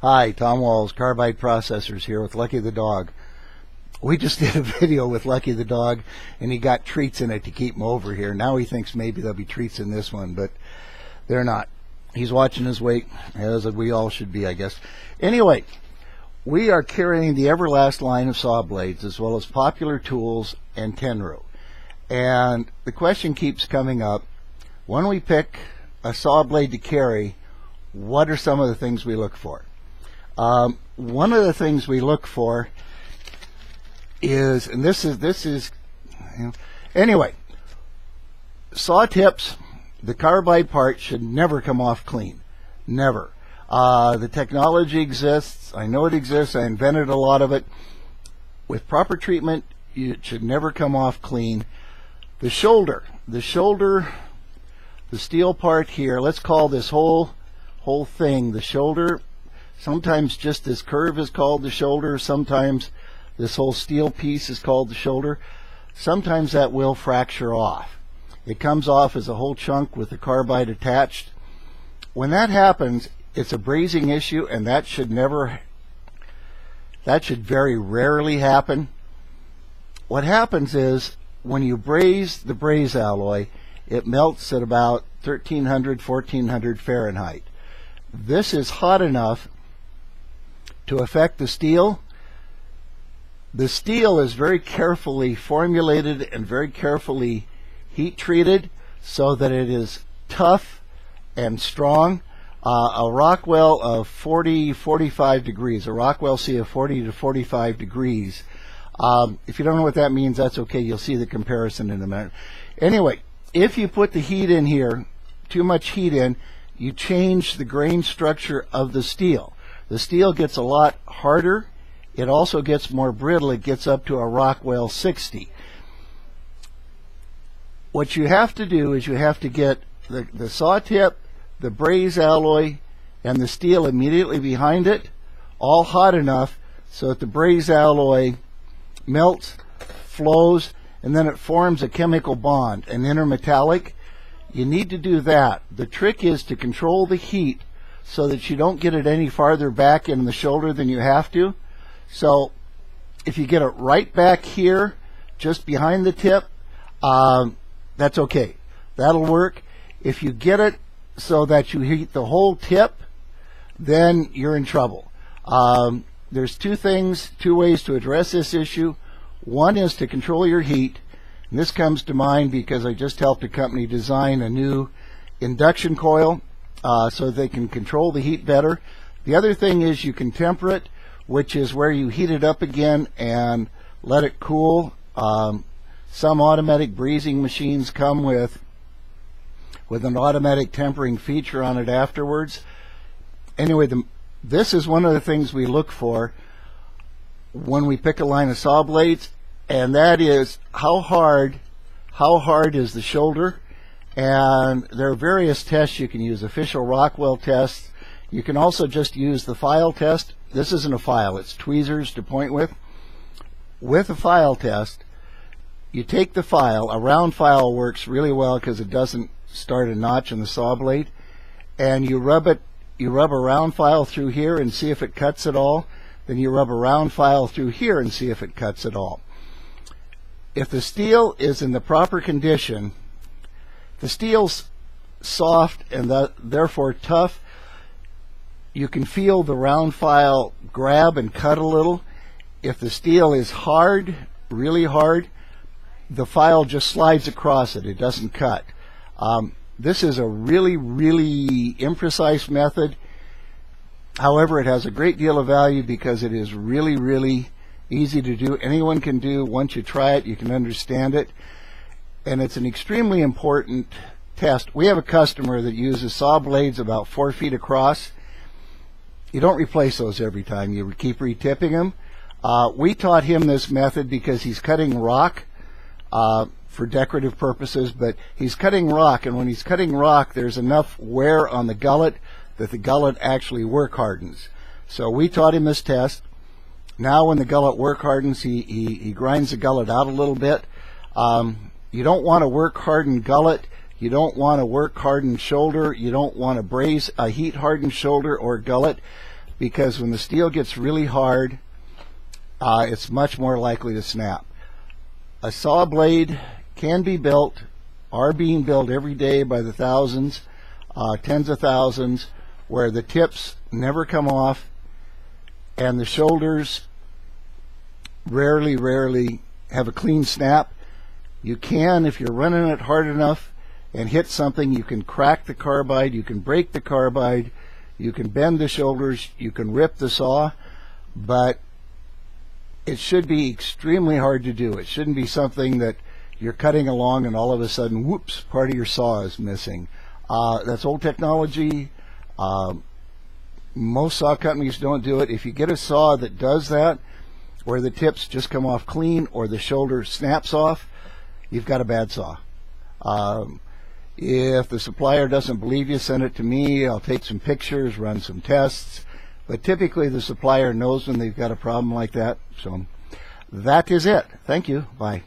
Hi, Tom Walls, Carbide Processors here with Lucky the dog. We just did a video with Lucky the dog, and he got treats in it to keep him over here. Now he thinks maybe there'll be treats in this one, but they're not. He's watching his weight, as we all should be, I guess. Anyway, we are carrying the Everlast line of saw blades, as well as popular tools and tenryu. And the question keeps coming up, when we pick a saw blade to carry, what are some of the things we look for? One of the things we look for is, and this is anyway, saw tips, the carbide part should never come off clean. Never. The technology exists. I know it exists. I invented a lot of it. With proper treatment, it should never come off clean. The shoulder, the steel part here, let's call this whole thing the shoulder. Sometimes just this curve is called the shoulder. Sometimes this whole steel piece is called the shoulder. Sometimes that will fracture off. It comes off as a whole chunk with the carbide attached. When that happens, it's a brazing issue, and that should very rarely happen. What happens is when you braze the braze alloy, it melts at about 1300, 1400 Fahrenheit. This is hot enough to affect the steel. The steel is very carefully formulated and very carefully heat treated so that it is tough and strong. A Rockwell of 40-45 degrees, a Rockwell C of 40 to 45 degrees. If you don't know what that means, that's okay. You'll see the comparison in a minute. Anyway, if you put the heat in here, too much heat in, you change the grain structure of the steel. The steel gets a lot harder. It also gets more brittle. It gets up to a Rockwell 60. What you have to do is you have to get the saw tip, the braze alloy, and the steel immediately behind it, all hot enough so that the braze alloy melts, flows, and then it forms a chemical bond, an intermetallic. You need to do that. The trick is to control the heat so that you don't get it any farther back in the shoulder than you have to. So if you get it right back here, just behind the tip, that's okay. That'll work. If you get it so that you heat the whole tip, then you're in trouble. There's two ways to address this issue. One is to control your heat. And this comes to mind because I just helped a company design a new induction coil so they can control the heat better. The other thing is you can temper it, which is where you heat it up again and let it cool. Some automatic brazing machines come with an automatic tempering feature on it afterwards. Anyway, this is one of the things we look for when we pick a line of saw blades, and that is how hard is the shoulder. And there are various tests you can use, official Rockwell tests. You can also just use the file test. This isn't a file, it's tweezers to point with. With a file test, you take the file, a round file works really well because it doesn't start a notch in the saw blade, and you rub a round file through here and see if it cuts at all. Then you rub a round file through here and see if it cuts at all. If the steel is in the proper condition, the steel's soft and therefore tough, you can feel the round file grab and cut a little. If the steel is hard, really hard, the file just slides across it. It doesn't cut. This is a really imprecise method. However, it has a great deal of value because it is really easy to do. Anyone can do. Once you try it, you can understand it. And it's an extremely important test. We have a customer that uses saw blades about 4 feet across. You don't replace those every time. You keep retipping them. We taught him this method because he's cutting rock for decorative purposes, but he's cutting rock, and when he's cutting rock, there's enough wear on the gullet that the gullet actually work hardens. So we taught him this test. Now when the gullet work hardens, he grinds the gullet out a little bit. You don't want to work hardened gullet. You don't want to work hardened shoulder. You don't want to braze a heat hardened shoulder or gullet. because when the steel gets really hard, it's much more likely to snap. A saw blade can be built, are being built every day by the thousands, tens of thousands, where the tips never come off and the shoulders rarely have a clean snap. You can, if you're running it hard enough and hit something, you can crack the carbide, you can break the carbide, you can bend the shoulders, you can rip the saw, but it should be extremely hard to do. It shouldn't be something that you're cutting along and all of a sudden, whoops, part of your saw is missing. That's old technology. Most saw companies don't do it. If you get a saw that does that, where the tips just come off clean or the shoulder snaps off, you've got a bad saw. If the supplier doesn't believe you, send it to me. I'll take some pictures, run some tests. But typically the supplier knows when they've got a problem like that. So that is it. Thank you. Bye.